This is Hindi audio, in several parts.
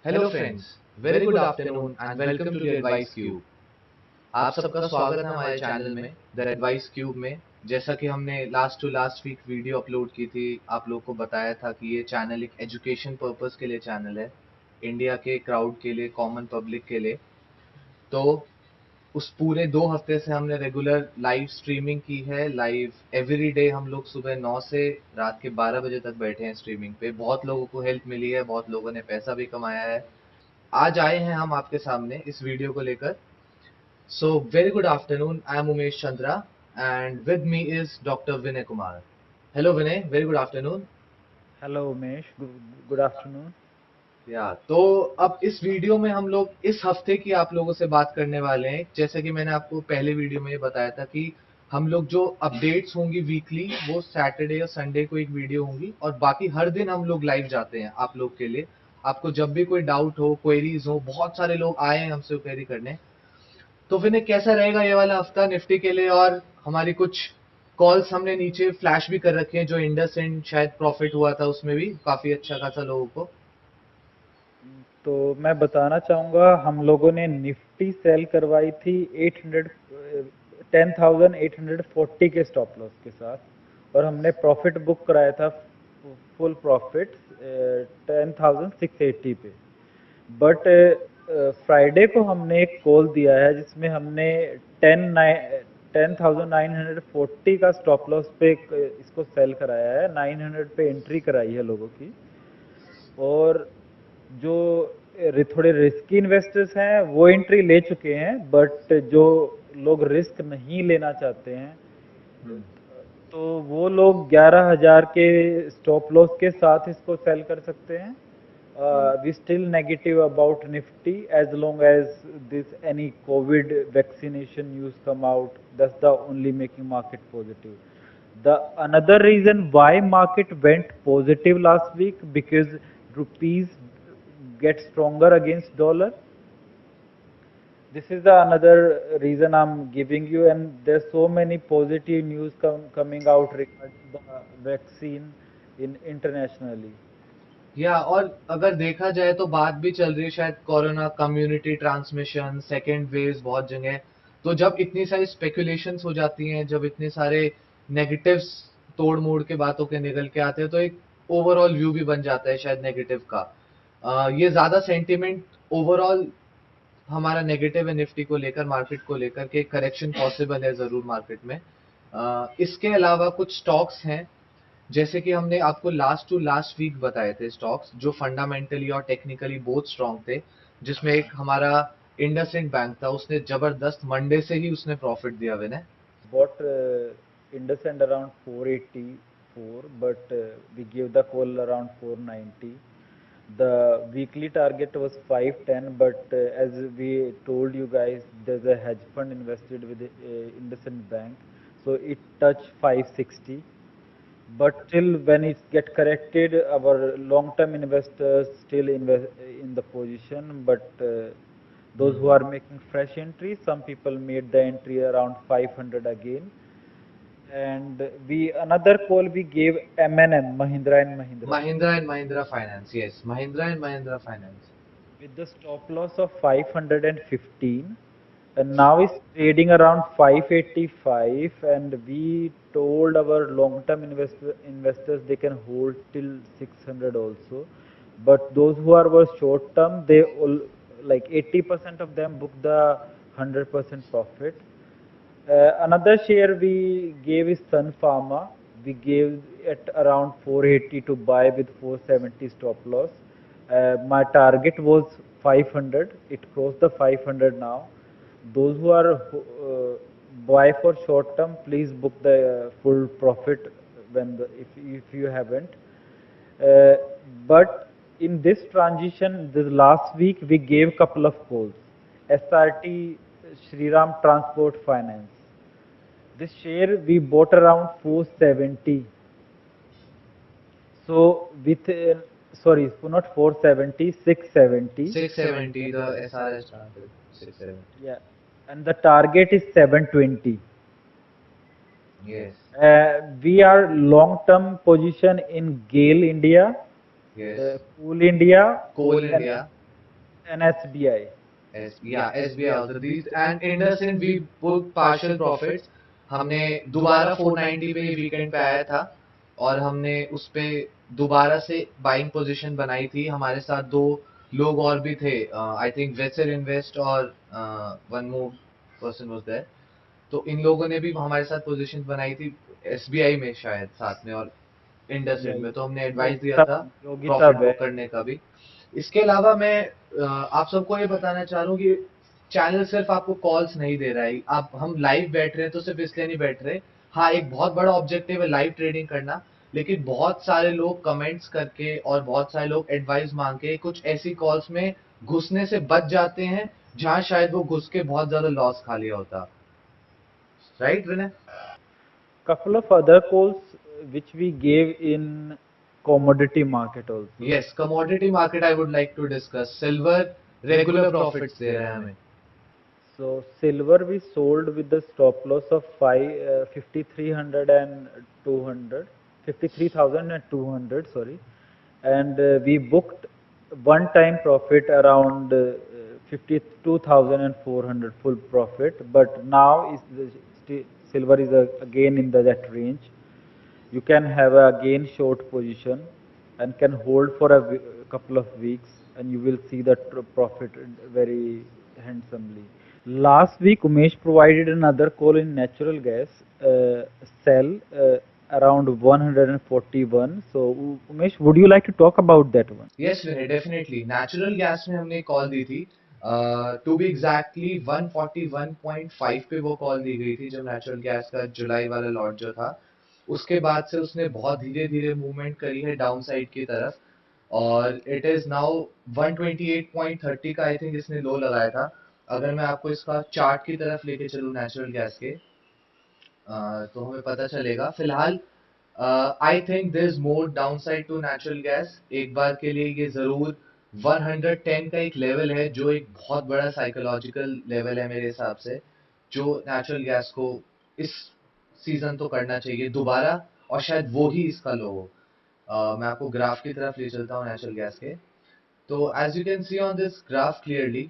Hello friends, very good afternoon and welcome to the advice cube. आप सबका स्वागत है हमारे चैनल में द एडवाइस क्यूब में। जैसा कि हमने last to last week video upload की थी, आप लोगों को बताया था कि ये चैनल एक एजुकेशन पर्पस के लिए चैनल है, इंडिया के क्राउड के लिए, कॉमन पब्लिक के लिए। तो उस पूरे 2 हफ्ते से हमने रेगुलर लाइव स्ट्रीमिंग की है। लाइव एवरी डे हम लोग सुबह 9 से रात के 12 बजे तक बैठे हैं स्ट्रीमिंग पे। बहुत लोगों को हेल्प मिली है, बहुत लोगों ने पैसा भी कमाया है। आज आए हैं हम आपके सामने इस वीडियो को लेकर। So very good afternoon, I am Umesh Chandra and with me is doctor Vinay Kumar. Hello Vinay, very good afternoon. Hello Umesh, good afternoon. तो अब इस वीडियो में हम लोग इस हफ्ते की आप लोगों से बात करने वाले हैं। जैसे कि मैंने आपको पहले वीडियो में ये बताया था कि हम लोग जो अपडेट्स होंगी वीकली, वो सैटरडे और संडे को एक वीडियो होंगी, और बाकी हर दिन हम लोग लाइव जाते हैं आप लोग के लिए। आपको जब भी कोई डाउट हो, क्वेरीज हो, बहुत सारे लोग आए हैं हमसे क्वेरी करने। तो विनय, कैसा रहेगा ये वाला हफ्ता निफ्टी के लिए? और हमारी कुछ कॉल्स हमने नीचे फ्लैश भी कर रखे हैं, जो इंडस इंड शायद प्रॉफिट हुआ था, उसमें भी काफी अच्छा खासा लोगों को। तो मैं बताना चाहूँगा, हम लोगों ने निफ्टी सेल करवाई थी 10,840 के स्टॉप लॉस के साथ, और हमने प्रॉफिट बुक कराया था फुल प्रॉफिट 10,680 पे। बट फ्राइडे को हमने एक कॉल दिया है जिसमें हमने 10,940 का स्टॉप लॉस पे इसको सेल कराया है, 900 पे एंट्री कराई है लोगों की। और जो थोड़े रिस्की इन्वेस्टर्स हैं वो एंट्री ले चुके हैं, बट जो लोग रिस्क नहीं लेना चाहते हैं तो वो लोग 11,000 के स्टॉप लॉस के साथ इसको सेल कर सकते हैं। We still negative about Nifty as long as this any COVID vaccination news come out. That's the only making market positive. The another reason why market went positive last week, because rupees get stronger against dollar. This is the another reason I'm giving you, and there's so many positive news coming out regarding the vaccine in internationally. और अगर देखा जाए तो बात भी चल रही है शायद corona community transmission, second wave बहुत जगह। तो जब इतनी सारी स्पेकुलेशंस हो जाती हैं, जब इतने सारे नेगेटिव्स तोड़ मोड़ के बातों के निकल के आते हैं, तो एक ओवरऑल व्यू भी बन जाता है शायद नेगेटिव का। ये ज्यादा सेंटिमेंट ओवरऑल हमारा नेगेटिव है निफ्टी को लेकर, मार्केट को लेकर के करेक्शन पॉसिबल है जरूर मार्केट में। इसके अलावा कुछ स्टॉक्स हैं, जैसे कि हमने आपको लास्ट टू लास्ट वीक बताए थे स्टॉक्स, जो फंडामेंटली और टेक्निकली बहुत स्ट्रांग थे। जिसमें एक हमारा इंडसइंड बैंक था, उसने जबरदस्त मंडे से ही उसने प्रॉफिट दिया विनय। Bought IndusInd around 484, but we gave the call around 490. The weekly target was 510, but as we told you guys, there's a hedge fund invested with IndusInd Bank, so it touched 560. But still, when it get corrected, our long-term investors still invest in the position. But those who are making fresh entries, some people made the entry around 500 again. And we another call we gave M&M, Mahindra and Mahindra, Mahindra finance, yes, Mahindra and Mahindra finance. with the stop loss of 515, and now it's trading around 585, and we told our long-term investors they can hold till 600 also. But those who were short-term, they all, like 80% of them booked the 100% profit. Another share we gave is Sun Pharma. We gave at around 480 to buy with 470 stop loss. My target was 500. It crossed the 500 now. Those who are buy for short term, please book the full profit when if you haven't. Uh, but in this transition, this last week we gave couple of calls. SRT Shriram Transport Finance. This share we bought around 470. So with sorry, not 470, 670. 670, the SRS started 670। Yeah, and the target is 720. Yes, We are long-term position in GAIL India, yes, Coal India, Coal and India, and SBI. SBI also these and IndusInd we booked partial profits. हमने दोबारा 490 पे वीकेंड पे आया था और हमने उस पे दोबारा से बाइंग पोजीशन बनाई थी। हमारे साथ दो लोग और भी थे, आई थिंक वेसर इन्वेस्ट और one more person was there. तो इन लोगों ने भी हमारे साथ पोजीशन बनाई थी एसबीआई में शायद साथ में और इंडसइंड में, तो हमने एडवाइस दिया था योगिता प्रॉफिट बुक करने का भी। इसके अलावा मैं आप सबको ये बताना चाह रहा हूँ कि चैनल सिर्फ आपको कॉल्स नहीं दे रहा है। आप हम लाइव बैठ रहे हैं तो सिर्फ इसलिए नहीं बैठ रहे। हाँ, एक बहुत बड़ा ऑब्जेक्टिव है लाइव ट्रेडिंग करना, लेकिन बहुत सारे लोग कमेंट्स करके और बहुत सारे लोग एडवाइस मांग के कुछ ऐसी कॉल्स में घुसने से बच जाते हैं जहां शायद वो घुस के बहुत ज्यादा लॉस खा लिया होता। Right Vinay? Couple of other calls which we gave in commodity market also. Yes, commodity market I would like to discuss. Silver regular profits दे रहा है हमें। So silver we sold with the stop loss of 5300 and 200, 53,000 and 200, sorry, and we booked one time profit around 52,400 full profit, but now silver is again in that range. You can have a again short position and can hold for a couple of weeks, and you will see the profit very handsomely. Last week, Umesh provided another call in natural gas, sell around 141. So, Umesh, would you like to talk about that one? Yes, Vinay, definitely. Natural gas में हमने कॉल दी थी, टू बी एग्जैक्टली 141.5 पे वो कॉल दी गई थी जब नेचुरल गैस का जुलाई वाला लॉट जो था। उसके बाद से उसने बहुत धीरे धीरे मूवमेंट करी है डाउन साइड की तरफ और इट इज नाउ 128.30 का आई थिंक इसने लो लगाया था। अगर मैं आपको इसका चार्ट की तरफ लेके चलूँ नेचुरल गैस के, तो हमें पता चलेगा। फिलहाल I think there is more downside to natural gas. एक बार के लिए ये जरूर 110 का एक लेवल है जो एक बहुत बड़ा साइकोलॉजिकल लेवल है मेरे हिसाब से, जो नेचुरल गैस को इस सीजन तो करना चाहिए दोबारा और शायद वो ही इसका लो हो। मैं आपको ग्राफ की तरफ ले चलता हूँ नेचुरल गैस के। तो as you can see on this graph clearly,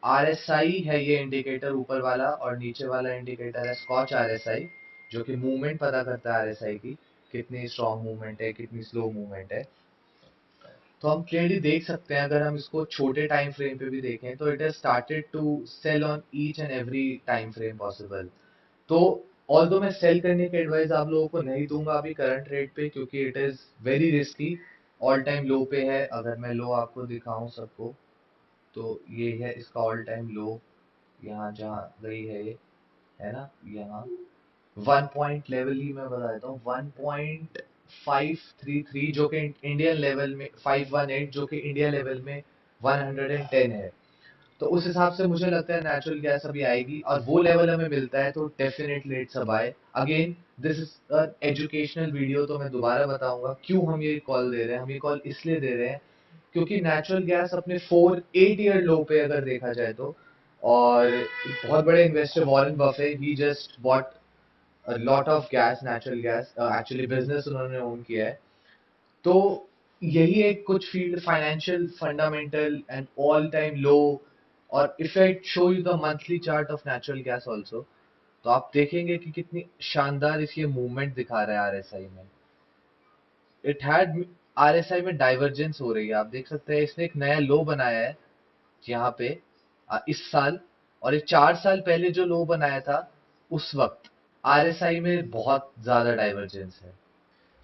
RSI है ये इंडिकेटर ऊपर वाला और नीचे वाला इंडिकेटर है स्कॉच RSI, जो कि मूवमेंट पता करता है RSI की, कितनी स्ट्रॉन्ग मूवमेंट है कितनी स्लो मूवमेंट है। तो हम क्लियरली देख सकते हैं, अगर हम इसको छोटे टाइम फ्रेम पे भी देखें तो it has started to sell on each and every time frame possible. तो ऑल्दो मैं सेल करने की एडवाइस आप लोगों को नहीं दूंगा अभी करंट रेट पे, क्योंकि it is very risky. All time low पे है। अगर मैं लो आपको दिखाऊं सबको, तो ये है इसका ऑल टाइम लो, यहाँ जहाँ गई है ये, है ना, यहाँ 1 पॉइंट लेवल ही मैं बता देता हूँ, 1.533 जो कि इंडियन लेवल में 518 जो कि इंडिया लेवल में 110 है। तो उस हिसाब से मुझे लगता है नेचुरल गैस अभी आएगी और वो लेवल हमें मिलता है तो definitely it's a buy. Again this is a educational video, तो मैं दोबारा बताऊंगा क्यों हम ये कॉल दे रहे हैं। हम ये कॉल इसलिए दे रहे हैं क्योंकि नेचुरल गैस अपने 8 ईयर लो पे अगर देखा जाए तो, और एक बहुत बड़े इन्वेस्टर वॉरेन बफे ही just bought a lot of gas, natural gas, actually business उन्होंने ओन किया है। तो यही एक कुछ field financial fundamental and all time low, और if I show you the monthly chart of natural gas also, तो आप देखेंगे कि कितनी शानदार इसकी मूवमेंट दिखा रहा है RSI में। इट हैड RSI में डाइवर्जेंस हो रही है, आप देख सकते हैं इसने एक नया लो बनाया है यहाँ पे इस साल, और ये 4 साल पहले जो लो बनाया था उस वक्त RSI में बहुत ज्यादा डाइवर्जेंस है।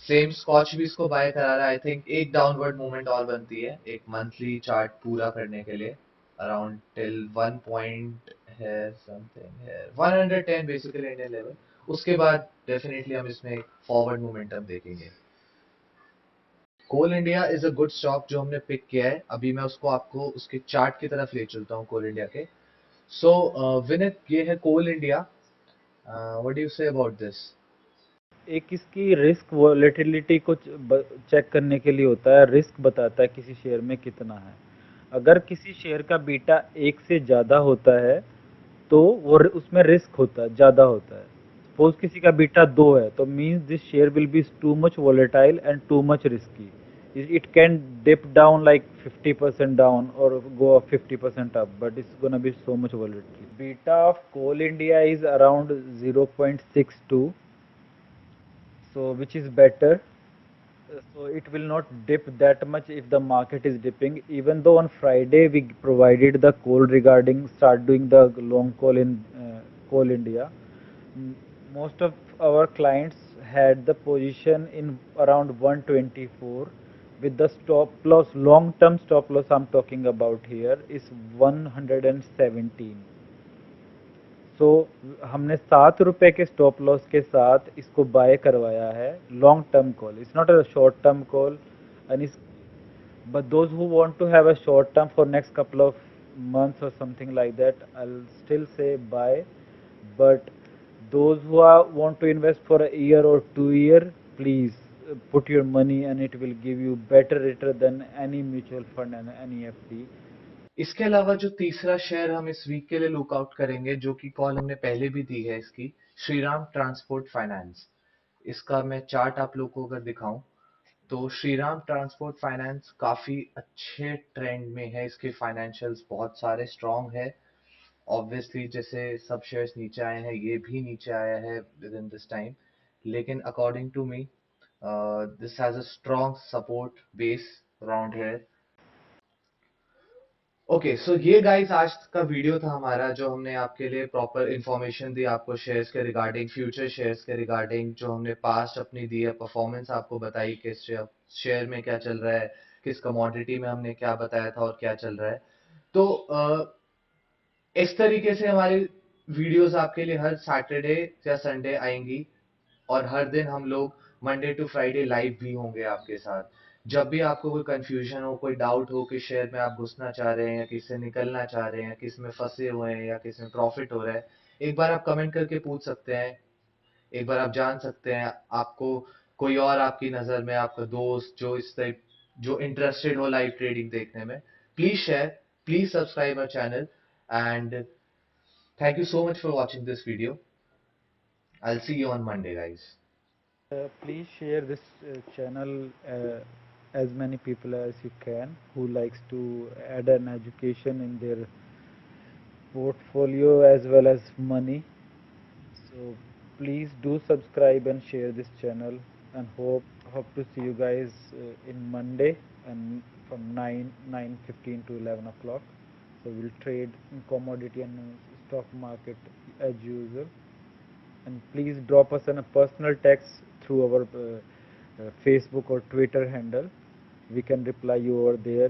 सेम स्कॉच भी इसको बाय करा रहा है। आई थिंक एक डाउनवर्ड मूवमेंट और बनती है एक मंथली चार्ट पूरा करने के लिए, अराउंड टिल 1 पॉइंट है समथिंग है 110 बेसिकली इंडियन लेवल। उसके बाद डेफिनेटली हम इसमें एक फॉरवर्ड मोमेंटम देखेंगे। Coal India is a good stock जो हमने पिक किया है। अभी मैं उसको आपको उसके चार्ट की तरफ ले चलता हूँ कोल इंडिया के। सो विनीत, ये है Coal India, what do you say about this? एक इसकी रिस्क वॉलेटिलिटी को चेक करने के लिए होता है, रिस्क बताता है किसी शेयर में कितना है। अगर किसी शेयर का बीटा 1 से ज़्यादा होता है तो वो उसमें रिस्क होता है, ज़्यादा होता है। सपोज किसी का बीटा 2 है तो means this share will be too much volatile and too much risky. It can dip down like 50% down or go up 50% up, but it's gonna be so much volatility. Beta of Coal India is around 0.62, so which is better. So it will not dip that much if the market is dipping. Even though on Friday we provided the call regarding start doing the long call in Coal India, m- most of our clients had the position in around 124 with the stop loss, long term stop loss I'm talking about here is 117. सो हमने ₹7 के स्टॉप लॉस के साथ इसको बाय करवाया है long term call. It's not a short term call and इस but those who want to have a short term for next couple of months or something like that, I'll still say buy. But those who want to invest for a year or 2 year, please put your money and it will give you better return than any mutual fund and any FD. इसके अलावा जो तीसरा शेयर हम इस वीक के लिए लुकआउट करेंगे, जो कि कॉल हमने पहले भी दी है इसकी, श्रीराम ट्रांसपोर्ट फाइनेंस. इसका मैं चार्ट आप लोगों को अगर दिखाऊं तो श्रीराम ट्रांसपोर्ट फाइनेंस काफी अच्छे ट्रेंड में है. इसके फाइनेंशियल्स बहुत सारे स्ट्रॉन्ग है. ऑब्वियसली जैसे सब शेयर्स नीचे आए हैं, ये भी नीचे आया है विद इन दिस टाइम, लेकिन according to me this has a strong support base around here. Okay, so ये गाइस आज का वीडियो था हमारा, जो हमने आपके लिए प्रॉपर इंफॉर्मेशन दी आपको शेयर्स के रिगार्डिंग, फ्यूचर शेयर्स के रिगार्डिंग, जो हमने पास्ट अपनी दी है परफॉर्मेंस आपको बताई, किस शेयर में क्या चल रहा है, किस कमोडिटी में हमने क्या बताया था और क्या चल रहा है. तो इस तरीके से हमारी वीडियोस आपके लिए हर सैटरडे या संडे आएंगी, और हर दिन हम लोग मंडे टू फ्राइडे लाइव भी होंगे आपके साथ. जब भी आपको कोई कंफ्यूजन हो, कोई डाउट हो कि शेयर में आप घुसना चाह रहे हैं या किसी से निकलना चाह रहे हैं, किस में फंसे हुए हैं या किस में प्रॉफिट हो रहा है, एक बार आप कमेंट करके पूछ सकते हैं. एक बार आप जान सकते हैं, आपको कोई और आपकी नजर में आपका दोस्त जो इस टाइप जो इंटरेस्टेड हो लाइव ट्रेडिंग देखने में, please share, please subscribe our channel, and thank you so much for watching this video. I will see you on Monday guys. Please share this channel as many people as you can who likes to add an education in their portfolio as well as money. So please do subscribe and share this channel, and hope to see you guys in Monday and from 9:15 to 11 o'clock. So we'll trade in commodity and stock market as usual. And please drop us in a personal text through our Facebook or Twitter handle. We can reply you over there.